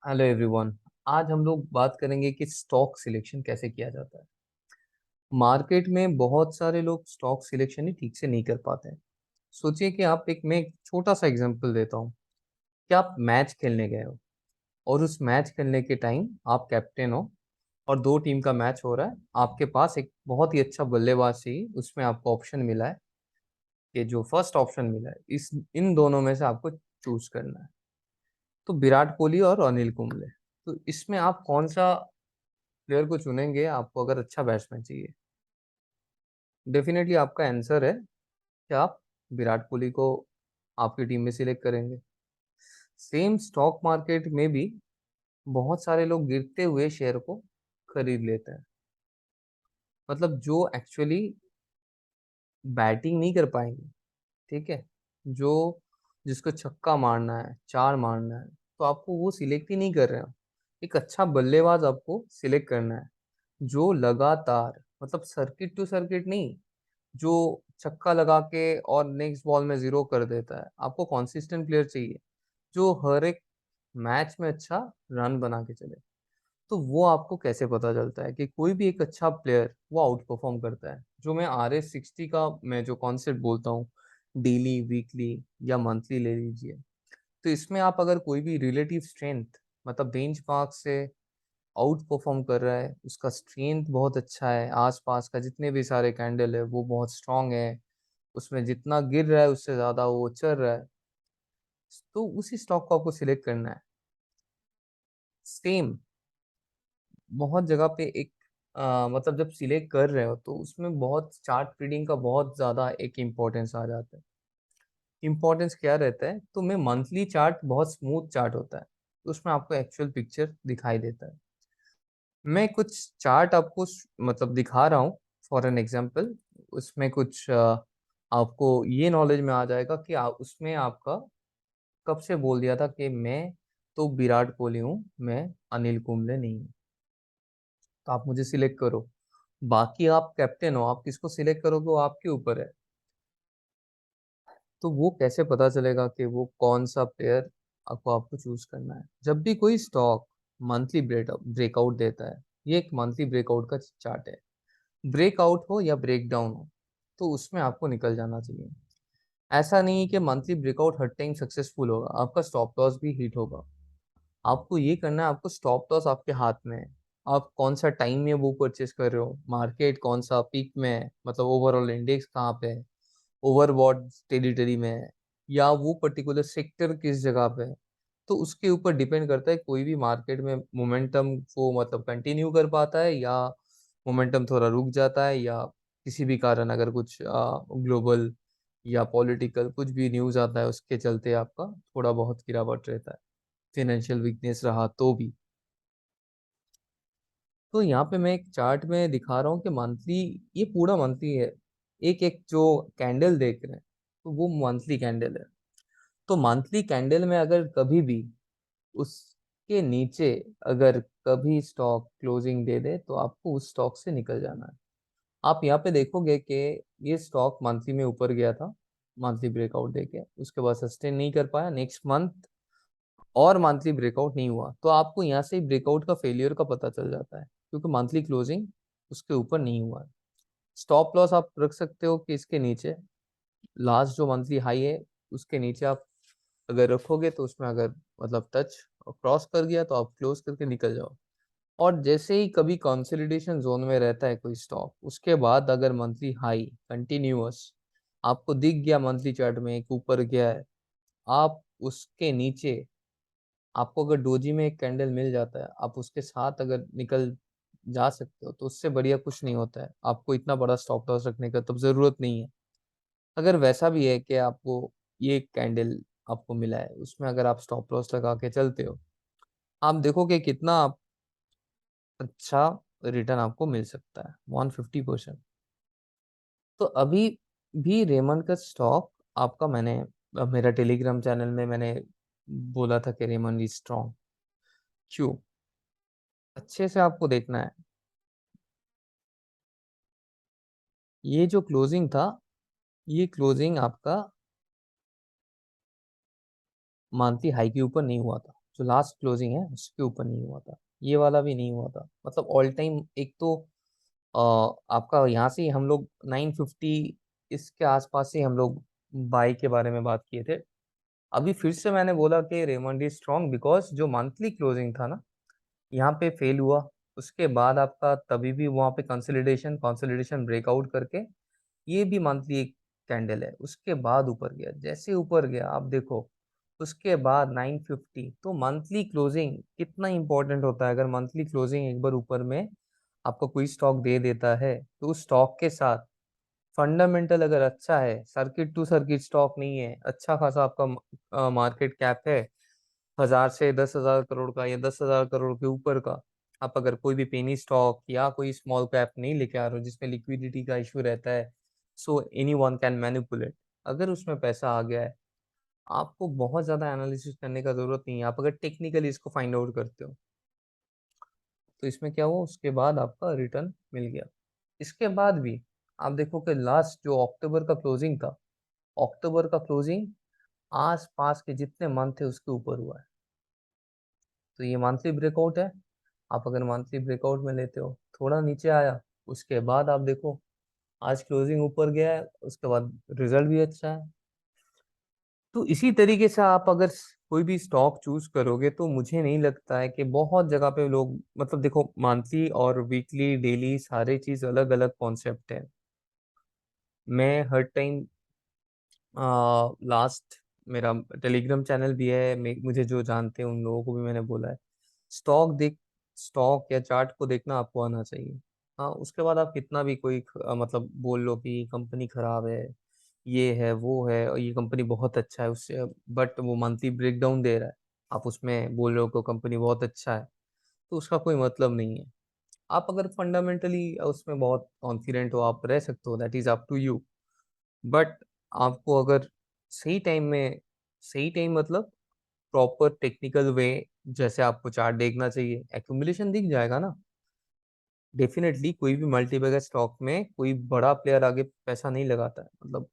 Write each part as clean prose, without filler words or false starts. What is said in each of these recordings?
Hello everyone. आज हम लोग बात करेंगे कि स्टॉक सिलेक्शन कैसे किया जाता है। मार्केट में बहुत सारे लोग स्टॉक सिलेक्शन ही ठीक से नहीं कर पाते हैं। सोचिए कि मैं एक छोटा सा एग्जांपल देता हूँ कि आप मैच खेलने गए हो और उस मैच खेलने के टाइम आप कैप्टन हो और दो टीम का मैच हो रहा है। आपके पास एक बहुत ही अच्छा बल्लेबाज चाहिए, उसमें आपको ऑप्शन मिला है कि जो फर्स्ट ऑप्शन मिला है इस इन दोनों में से आपको चूज करना है। तो विराट कोहली और अनिल कुंबले। तो इसमें आप कौन सा प्लेयर को चुनेंगे आपको अगर अच्छा बैट्समैन चाहिए? डेफिनेटली आपका आंसर है कि आप विराट कोहली को आपकी टीम में सिलेक्ट करेंगे। सेम स्टॉक मार्केट में भी बहुत सारे लोग गिरते हुए शेयर को खरीद लेते हैं। मतलब जो एक्चुअली बैटिंग नहीं कर पाएंगे, ठीक है, जो जिसको छक्का मारना है, चार मारना है, तो आपको वो सिलेक्ट ही नहीं कर रहे हो। एक अच्छा बल्लेबाज आपको सिलेक्ट करना है जो लगातार, मतलब सर्किट टू सर्किट नहीं, जो छक्का लगा के और नेक्स्ट बॉल में जीरो कर देता है। आपको कॉन्सिस्टेंट प्लेयर चाहिए जो हर एक मैच में अच्छा रन बना के चले। तो वो आपको कैसे पता चलता है कि कोई भी एक अच्छा प्लेयर वो आउट परफॉर्म करता है? जो मैं RS60 का मैं जो कॉन्सेप्ट बोलता हूँ, डेली, वीकली या मंथली ले लीजिए। तो इसमें आप अगर कोई भी रिलेटिव स्ट्रेंथ, मतलब बेंच मार्क से आउट परफॉर्म कर रहा है, उसका स्ट्रेंथ बहुत अच्छा है, आसपास का जितने भी सारे कैंडल है वो बहुत स्ट्रांग है, उसमें जितना गिर रहा है उससे ज्यादा वो चल रहा है, तो उसी स्टॉक को आपको सिलेक्ट करना है। सेम बहुत जगह पे एक मतलब जब सिलेक्ट कर रहे हो तो उसमें बहुत चार्ट रीडिंग का बहुत ज्यादा एक इम्पोर्टेंस आ जाता है। इम्पोर्टेंस क्या रहता है? तो मैं मंथली चार्ट बहुत स्मूथ चार्ट होता है, तो उसमें आपको एक्चुअल पिक्चर दिखाई देता है। मैं कुछ चार्ट आपको मतलब दिखा रहा हूँ फॉर एन एग्जांपल। उसमें कुछ आपको ये नॉलेज में आ जाएगा कि उसमें आपका कब से बोल दिया था कि मैं तो विराट कोहली हूँ, मैं अनिल कुंबले नहीं हूँ। तो आप मुझे सिलेक्ट करो। बाकी आप कैप्टन हो, आप किसको सिलेक्ट करोगे वो आपके ऊपर है। तो वो कैसे पता चलेगा कि वो कौन सा प्लेयर आपको आपको चूज करना है? जब भी कोई स्टॉक मंथली ब्रेकआउट देता है, ये एक मंथली ब्रेकआउट का चार्ट है, ब्रेकआउट हो या ब्रेकडाउन हो, तो उसमें आपको निकल जाना चाहिए। ऐसा नहीं है कि मंथली ब्रेकआउट हर टाइम सक्सेसफुल होगा, आपका स्टॉप लॉस भी हिट होगा। आपको ये करना है, आपको स्टॉप लॉस आपके हाथ में है। आप कौन सा टाइम में वो परचेस कर रहे हो, मार्केट कौन सा पीक में है, मतलब ओवरऑल इंडेक्स कहाँ पे है, ओवरबॉट टेरिटरी में है, या वो पर्टिकुलर सेक्टर किस जगह पे है। तो उसके ऊपर डिपेंड करता है कोई भी मार्केट में मोमेंटम को मतलब कंटिन्यू कर पाता है या मोमेंटम थोड़ा रुक जाता है, या किसी भी कारण अगर कुछ ग्लोबल या पॉलिटिकल कुछ भी न्यूज आता है उसके चलते आपका थोड़ा बहुत गिरावट रहता है, फाइनेंशियल वीकनेस रहा तो भी। तो यहाँ पे मैं एक चार्ट में दिखा रहा हूँ कि मंथली, ये पूरा मंथली है। एक एक जो कैंडल देख रहे हैं तो वो मंथली कैंडल है। तो मंथली कैंडल में अगर कभी भी उसके नीचे अगर कभी स्टॉक क्लोजिंग दे दे तो आपको उस स्टॉक से निकल जाना है। आप यहाँ पे देखोगे कि ये स्टॉक मंथली में ऊपर गया था, मंथली ब्रेकआउट देके उसके बाद सस्टेन नहीं कर पाया नेक्स्ट मंथ, और मंथली ब्रेकआउट नहीं हुआ, तो आपको यहाँ से ब्रेकआउट का फेलियर का पता चल जाता है क्योंकि मंथली क्लोजिंग उसके ऊपर नहीं हुआ है। स्टॉप लॉस आप रख सकते हो कि इसके नीचे लास्ट जो मंथली हाई है उसके नीचे आप अगर रखोगे तो उसमें अगर मतलब टच क्रॉस कर गया तो आप क्लोज करके निकल जाओ। और जैसे ही कभी कंसोलिडेशन जोन में रहता है कोई स्टॉक, उसके बाद अगर मंथली हाई कंटिन्यूअस आपको दिख गया मंथली चार्ट में एक ऊपर गया है, आप उसके नीचे, आपको अगर डोजी में एक कैंडल मिल जाता है, आप उसके साथ अगर निकल जा सकते हो तो उससे बढ़िया कुछ नहीं होता है। आपको इतना बड़ा स्टॉप लॉस रखने का तब जरूरत नहीं है। अगर वैसा भी है कि आपको ये कैंडल आपको मिला है, उसमें अगर आप स्टॉप लॉस लगा के चलते हो, आप देखोगे कितना अच्छा रिटर्न आपको मिल सकता है, 150%। तो अभी भी रेमंड का स्टॉक आपका, मैंने मेरा टेलीग्राम चैनल में मैंने बोला था कि रेमंड इज स्ट्रॉन्ग। क्यों? अच्छे से आपको देखना है। ये जो क्लोजिंग था, ये क्लोजिंग आपका मंथली हाई के ऊपर नहीं हुआ था, जो लास्ट क्लोजिंग है उसके ऊपर नहीं हुआ था, ये वाला भी नहीं हुआ था। मतलब ऑल टाइम एक तो आपका यहाँ से ही हम लोग 950 इसके आसपास से हम लोग बाई के बारे में बात किए थे। अभी फिर से मैंने बोला कि रेमंड इज स्ट्रॉन्ग बिकॉज जो मंथली क्लोजिंग था ना, यहाँ पे फेल हुआ। उसके बाद आपका तभी भी वहाँ पे कंसोलिडेशन कंसोलिडेशन ब्रेकआउट करके ये भी मंथली एक कैंडल है, उसके बाद ऊपर गया। जैसे ऊपर गया आप देखो, उसके बाद 950। तो मंथली क्लोजिंग कितना इंपॉर्टेंट होता है। अगर मंथली क्लोजिंग एक बार ऊपर में आपको कोई स्टॉक दे देता है, तो उस स्टॉक के साथ फंडामेंटल अगर अच्छा है, सर्किट टू सर्किट स्टॉक नहीं है, अच्छा खासा आपका मार्केट कैप है 1000 से 10,000 करोड़ का या 10,000 करोड़ के ऊपर का, आप अगर कोई भी पेनी स्टॉक या कोई स्मॉल कैप नहीं लेके आ रहे हो जिसमें लिक्विडिटी का इशू रहता है, so any one can manipulate, अगर उसमें पैसा आ गया है, आपको बहुत ज्यादा एनालिसिस करने का जरूरत नहीं है। आप अगर टेक्निकली इसको फाइंड आउट करते हो, तो इसमें क्या हुआ, उसके बाद आपका रिटर्न मिल गया। इसके बाद भी आप देखो कि लास्ट जो अक्टूबर का क्लोजिंग था, अक्टूबर का क्लोजिंग आस पास के जितने मंथ थे उसके ऊपर हुआ है। तो ये मंथली ब्रेकआउट है। आप अगर मंथली ब्रेकआउट में लेते हो, थोड़ा नीचे आया, उसके बाद आप देखो आज क्लोजिंग ऊपर गया है, उसके बाद रिजल्ट भी अच्छा है। तो इसी तरीके से आप अगर कोई भी स्टॉक चूज करोगे, तो मुझे नहीं लगता है कि बहुत जगह पे लोग, मतलब देखो मंथली और वीकली डेली सारे चीज अलग अलग कॉन्सेप्ट है। मैं हर टाइम लास्ट मेरा टेलीग्राम चैनल भी है, मुझे जो जानते हैं उन लोगों को भी मैंने बोला है, स्टॉक देख स्टॉक या चार्ट को देखना आपको आना चाहिए। हाँ, उसके बाद आप कितना भी कोई मतलब बोल लो कि कंपनी खराब है, ये है वो है, और ये कंपनी बहुत अच्छा है उससे, बट वो मंथली ब्रेकडाउन दे रहा है, आप उसमें बोल रहे हो कि कंपनी बहुत अच्छा है, तो उसका कोई मतलब नहीं है। आप अगर फंडामेंटली उसमें बहुत कॉन्फिडेंट हो, आप रह सकते हो, that is up to you. But आपको अगर सही टाइम में, सही टाइम मतलब प्रॉपर टेक्निकल वे, जैसे आपको चार्ट देखना चाहिए, एक्यूमुलेशन दिख जाएगा ना। डेफिनेटली कोई भी मल्टीबैगर स्टॉक में कोई बड़ा प्लेयर आगे पैसा नहीं लगाता है, मतलब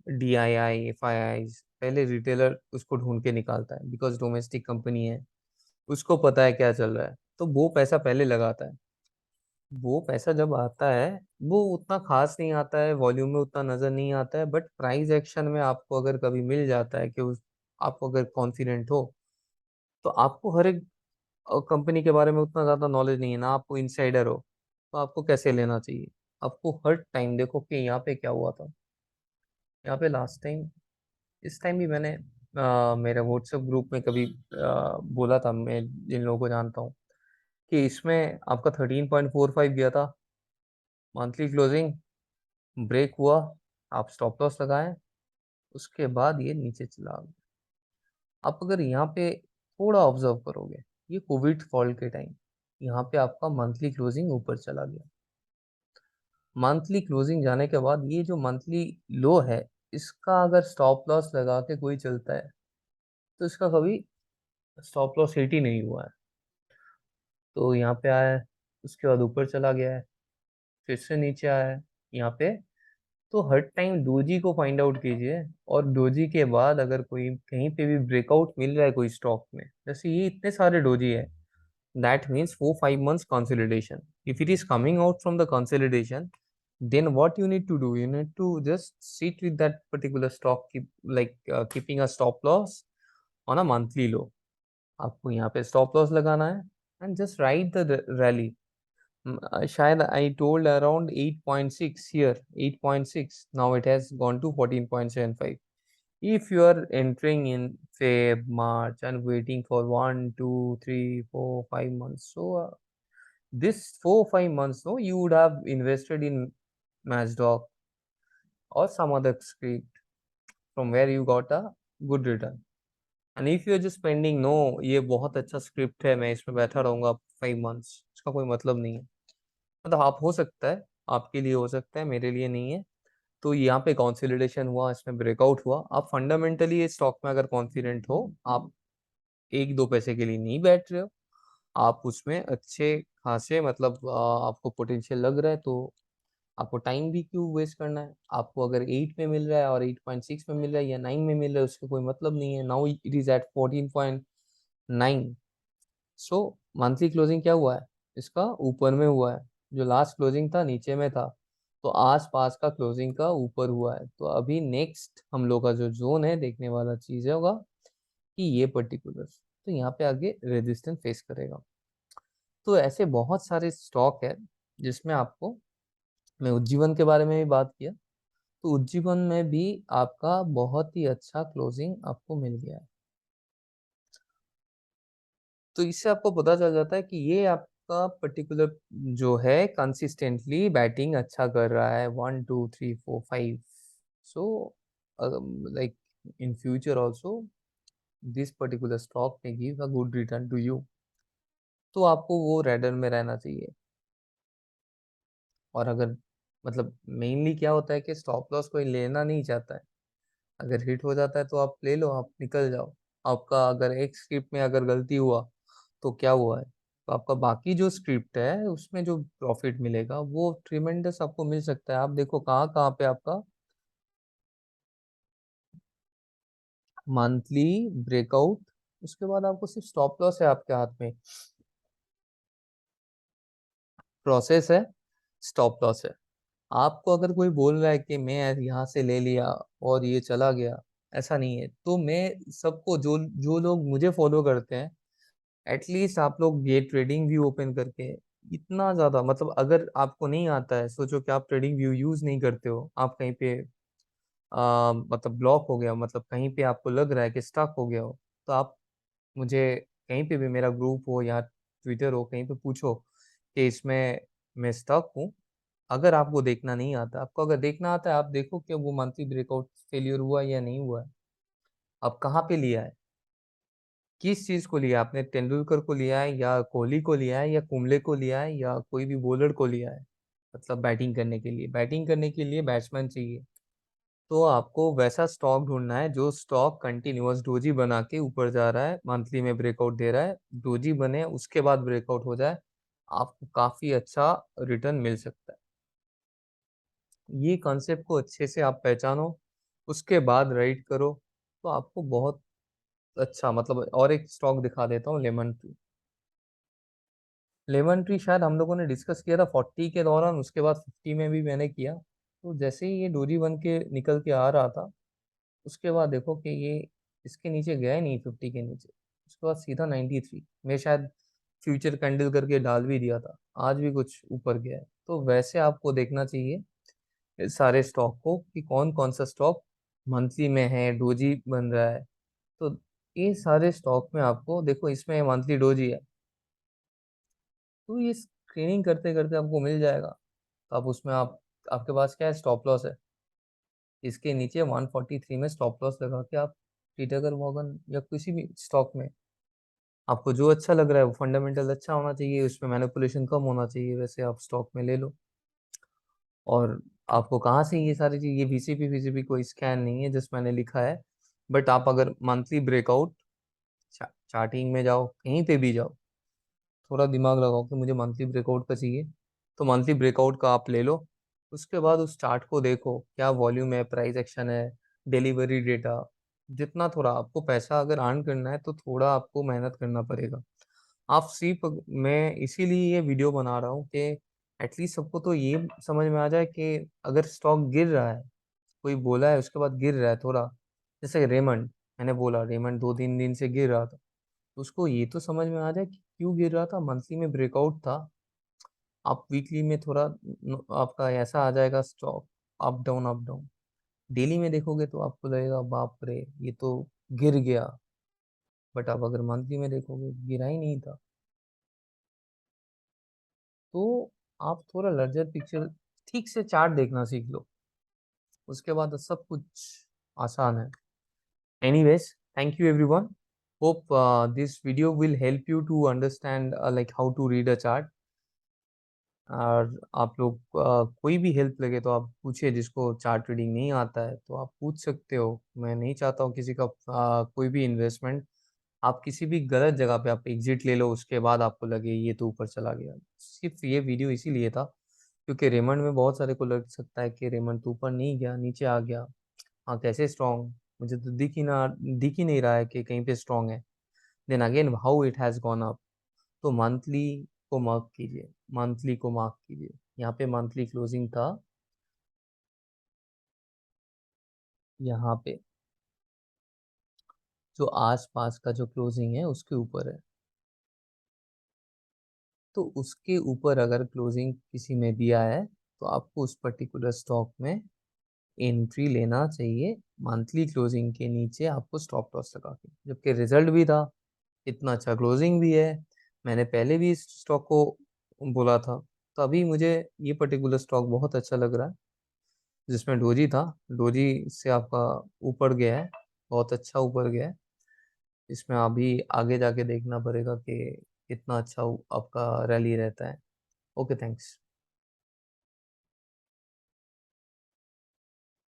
DII FII पहले रिटेलर उसको ढूंढ के निकालता है, बिकॉज डोमेस्टिक कंपनी है, उसको पता है क्या चल रहा है, तो वो पैसा पहले लगाता है। वो पैसा जब आता है, वो उतना खास नहीं आता है, वॉल्यूम में उतना नजर नहीं आता है, बट प्राइस एक्शन में आपको अगर कभी मिल जाता है कि आपको अगर कॉन्फिडेंट हो, तो आपको हर एक कंपनी के बारे में उतना ज़्यादा नॉलेज नहीं है ना, आपको इनसाइडर हो, तो आपको कैसे लेना चाहिए। आपको हर टाइम देखो कि यहाँ पे क्या हुआ था। यहाँ पे लास्ट टाइम, इस टाइम भी मैंने मेरे व्हाट्सएप ग्रुप में कभी बोला था, मैं जिन लोगों को जानता हूँ, कि इसमें आपका 13.45 गया था मंथली क्लोजिंग, ब्रेक हुआ, आप स्टॉप लॉस लगाएं, उसके बाद ये नीचे चला गया। आप अगर यहाँ पे थोड़ा ऑब्जर्व करोगे, ये कोविड फॉल के टाइम यहाँ पे आपका मंथली क्लोजिंग ऊपर चला गया। मंथली क्लोजिंग जाने के बाद ये जो मंथली लो है, इसका अगर स्टॉप लॉस लगा के कोई चलता है, तो इसका कभी स्टॉप लॉस हिट ही नहीं हुआ है। तो यहाँ पे आया है, उसके बाद ऊपर चला गया है, फिर से नीचे आया है यहाँ पे। तो हर टाइम डोजी को फाइंड आउट कीजिए, और डोजी के बाद अगर कोई कहीं पे भी ब्रेकआउट मिल रहा है कोई स्टॉक में, जैसे ये इतने सारे डोजी है, that means 4-5 months consolidation. If it is coming out from the consolidation, then what you need to do, you need to just sit with that particular stock, keeping a stop loss on a monthly low. आपको यहाँ पे stop loss लगाना है and just ride the rally. शायद I told around 8.6 here, 8.6. Now it has gone to 14.75. If you are entering in Feb, March and waiting for 1, 2, 3, 4, 5 months, so this 4 5 months, no, you would have invested in Matchdoc or some other script from where you got a good return. And if you are just spending, no, ये बहुत अच्छा script है, मैं इसमें बैठा रहूंगा 5 months, इसका कोई मतलब नहीं है। मतलब आप, हो सकता है आपके लिए हो सकता है, मेरे लिए नहीं है। तो यहाँ पे कंसोलिडेशन हुआ, इसमें ब्रेकआउट हुआ, आप फंडामेंटली ये स्टॉक में अगर कॉन्फिडेंट हो, आप एक दो पैसे के लिए नहीं बैठ रहे हो, आप उसमें अच्छे खासे, मतलब आपको पोटेंशियल लग रहा है, तो आपको टाइम भी क्यों वेस्ट करना है। आपको अगर 8 में मिल रहा है और 8.6 में मिल रहा है या 9 में मिल रहा है, उसका कोई मतलब नहीं है। Now it is at 14. 9। So monthly closing क्या हुआ है, इसका ऊपर में हुआ है। जो लास्ट क्लोजिंग था नीचे में था, तो आस पास का क्लोजिंग का ऊपर हुआ है। तो अभी नेक्स्ट हम लोग का जो जोन है देखने वाला चीज है होगा कि ये पर्टिकुलर, तो यहाँ पे आगे रेजिस्टेंस फेस करेगा। तो ऐसे बहुत सारे स्टॉक है जिसमें आपको, मैं उज्जीवन के बारे में भी बात किया, तो उज्जीवन में भी आपका बहुत ही अच्छा क्लोजिंग आपको मिल गया है। तो इससे आपको पता चल जाता है कि ये आपका पर्टिकुलर जो है कंसिस्टेंटली बैटिंग अच्छा कर रहा है, 1 2 3 4 5। So like in future also this particular stock में give a good return to you. तो आपको वो रेडर में रहना चाहिए। और अगर मतलब मेनली क्या होता है कि स्टॉप लॉस कोई लेना नहीं चाहता है। अगर हिट हो जाता है तो आप ले लो, आप निकल जाओ। आपका अगर एक स्क्रिप्ट में अगर गलती हुआ तो क्या हुआ है, तो आपका बाकी जो स्क्रिप्ट है उसमें जो प्रॉफिट मिलेगा वो ट्रिमेंडस आपको मिल सकता है। आप देखो कहाँ कहाँ पे आपका मंथली ब्रेकआउट, उसके बाद आपको सिर्फ स्टॉप लॉस है आपके हाथ में, प्रोसेस है, स्टॉप लॉस है। आपको अगर कोई बोल रहा है कि मैं यहाँ से ले लिया और ये चला गया, ऐसा नहीं है। तो मैं सबको, जो जो लोग मुझे फॉलो करते हैं, एटलीस्ट आप लोग ये ट्रेडिंग व्यू ओपन करके, इतना ज्यादा मतलब अगर आपको नहीं आता है, सोचो कि आप ट्रेडिंग व्यू यूज नहीं करते हो, आप कहीं पे मतलब ब्लॉक हो गया हो, मतलब कहीं पे आपको लग रहा है कि स्टक हो गया हो, तो आप मुझे कहीं पे भी, मेरा ग्रुप हो या ट्विटर हो, कहीं पे पूछो कि इसमें मैं स्टक हूँ। अगर आपको देखना नहीं आता, आपको अगर देखना आता है, आप देखो कि वो मंथली ब्रेकआउट फेलियर हुआ या नहीं हुआ है। अब कहाँ पे लिया है, किस चीज को लिया आपने, तेंदुलकर को लिया है या कोहली को लिया है या कुंबले को लिया है या कोई भी बॉलर को लिया है। मतलब बैटिंग करने के लिए, बैटिंग करने के लिए बैट्समैन चाहिए। तो आपको वैसा स्टॉक ढूंढना है जो स्टॉक कंटिन्यूअस डोजी बना के ऊपर जा रहा है, मंथली में ब्रेकआउट दे रहा है, डोजी बने उसके बाद ब्रेकआउट हो जाए, आपको काफी अच्छा रिटर्न मिल सकता है। ये कॉन्सेप्ट को अच्छे से आप पहचानो, उसके बाद राइट करो, तो आपको बहुत अच्छा मतलब। और एक स्टॉक दिखा देता हूँ, लेमन ट्री। लेमन ट्री शायद हम लोगों ने डिस्कस किया था 40 के दौरान, उसके बाद 50 में भी मैंने किया। तो जैसे ही ये डोरी बन के निकल के आ रहा था, उसके बाद देखो कि ये इसके नीचे गया ही नहीं 50 के नीचे, उसके बाद सीधा 93। मैं शायद फ्यूचर कैंडल करके डाल भी दिया था, आज भी कुछ ऊपर गया है। तो वैसे आपको देखना चाहिए इस सारे स्टॉक को कि कौन कौन सा स्टॉक मंथली में है, डोजी बन रहा है। तो ये सारे स्टॉक में आपको देखो, इसमें मंथली डोजी है, तो ये स्क्रीनिंग करते करते आपको मिल जाएगा। तो आप उसमें आप, आपके पास क्या है, स्टॉप लॉस है, इसके नीचे 143 में स्टॉप लॉस लगा के आप टीटागढ़ मॉर्गन या किसी भी स्टॉक में, आपको जो अच्छा लग रहा है, वो फंडामेंटल अच्छा होना चाहिए, उसमें मैनिपुलेशन कम होना चाहिए, वैसे आप स्टॉक में ले लो। और आपको कहाँ से ये सारी चीज, ये वीसीपी वीसीपी कोई स्कैन नहीं है जस्ट मैंने लिखा है। बट आप अगर मंथली ब्रेकआउट चार्टिंग में जाओ, कहीं पे भी जाओ, थोड़ा दिमाग लगाओ कि मुझे मंथली ब्रेकआउट का चाहिए, तो मंथली ब्रेकआउट का आप ले लो। उसके बाद उस चार्ट को देखो, क्या वॉल्यूम है, प्राइस एक्शन है, डिलीवरी डेटा। जितना थोड़ा आपको पैसा अगर अर्न करना है तो थोड़ा आपको मेहनत करना पड़ेगा। आप सिर्फ, मैं इसीलिए ये वीडियो बना रहा हूँ कि एटलीस्ट सबको तो ये समझ में आ जाए कि अगर स्टॉक गिर रहा है, कोई बोला है उसके बाद गिर रहा है थोड़ा, जैसे रेमंड, मैंने बोला रेमंड 2 3 दिन से गिर रहा था, तो उसको ये तो समझ में आ जाए कि क्यों गिर रहा था, मंथली में ब्रेकआउट था। आप वीकली में थोड़ा आपका ऐसा आ जाएगा stock, up down up down. Daily में देखोगे तो आपको लगेगा बाप रे ये तो गिर गया, बट आप अगर मंथली में देखोगे गिरा ही नहीं था। तो आप थोड़ा लार्जर पिक्चर, ठीक से चार्ट देखना सीख लो, उसके बाद सब कुछ आसान है। Anyways, thank you everyone. Hope this video will help you to understand like how to read a chart. और आप लोग कोई भी हेल्प लगे तो आप पूछिए, जिसको चार्ट रीडिंग नहीं आता है तो आप पूछ सकते हो। मैं नहीं चाहता हूँ किसी का कोई भी इन्वेस्टमेंट, आप किसी भी गलत जगह पे आप एग्जिट ले लो उसके बाद आपको लगे ये तो ऊपर चला गया। सिर्फ ये वीडियो इसीलिए था क्योंकि रेमंड में बहुत सारे को लग सकता है कि रेमंड तो ऊपर नहीं गया, नीचे आ गया। हाँ, कैसे स्ट्रॉन्ग, मुझे तो दिख ही नहीं रहा है कि कहीं पे स्ट्रॉन्ग है। Then again how it has gone up. तो मंथली को मार्क कीजिए, मंथली को मार्क कीजिए। यहाँ पे मंथली क्लोजिंग था, यहाँ पे जो आसपास का जो क्लोजिंग है उसके ऊपर है। तो उसके ऊपर अगर क्लोजिंग किसी में दिया है तो आपको उस पर्टिकुलर स्टॉक में एंट्री लेना चाहिए मंथली क्लोजिंग के नीचे आपको स्टॉप लॉस लगा के। जबकि रिजल्ट भी था, इतना अच्छा क्लोजिंग भी है, मैंने पहले भी इस स्टॉक को बोला था। तो अभी मुझे ये पर्टिकुलर स्टॉक बहुत अच्छा लग रहा है, जिसमें डोजी था। डोजी से आपका ऊपर गया है, बहुत अच्छा ऊपर गया है। इसमें अभी आगे जाके देखना पड़ेगा कि कितना अच्छा आपका रैली रहता है। Okay, thanks.